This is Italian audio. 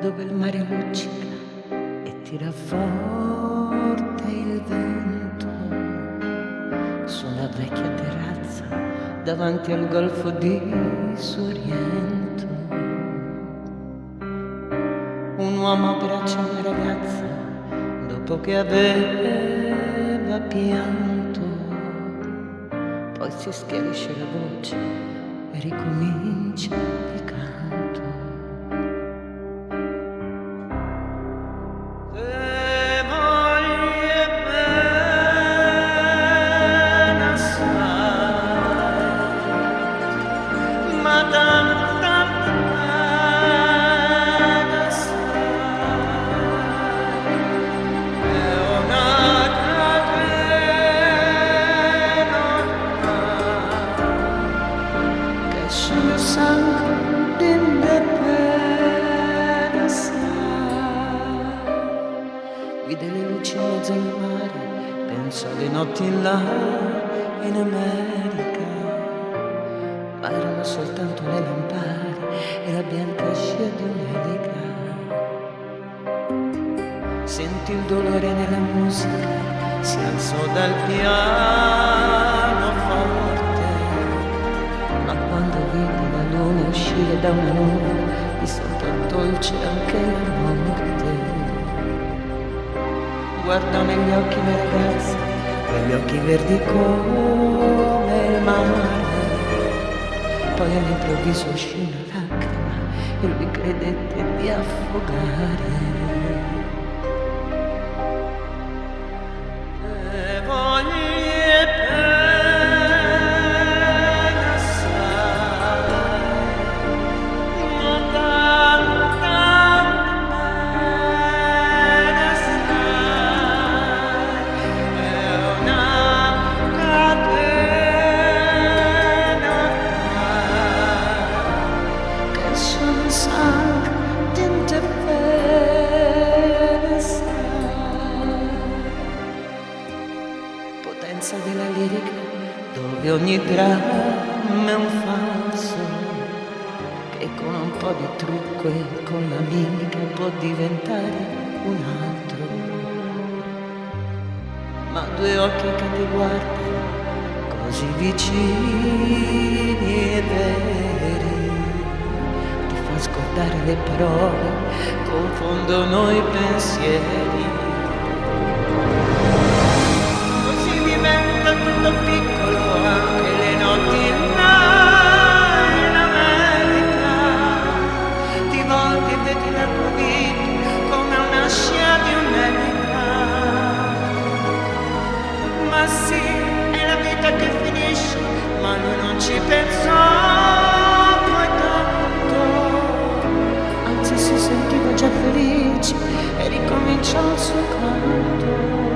dove il mare luccica e tira forte il vento su una vecchia terrazza davanti al golfo di Sorrento. Un uomo abbraccia una ragazza dopo che aveva pianto, poi si schiarisce la voce e ricomincia il canto. Vide le luci in mezzo al mare, pensò alle notti in là in America, ma erano soltanto le lampade e la bianca scia di un'elica. Sentì il dolore nella musica, si alzò dal pianoforte, ma quando vide la luna uscire da una nuvola, gli saltò dolce anche la morte. Guardò negli occhi la ragazza, quegli occhi verdi come il mare. Poi all'improvviso uscì una lacrima e lui credette di affogare. Potenza della lirica, dove ogni dramma è un falso, che con un po' di trucco e con la mimica può diventare un altro. Ma due occhi che ti guardano così vicini e veri ti fa scordare le parole, confondono i pensieri. Tutto piccolo, anche le notti là in America. Ti volti e vedi la tua vita come una scia di un'elica. Ma sì, è la vita che finisce, ma lui non ci pensò poi tanto. Anzi si sentiva già felice e ricominciò il suo canto.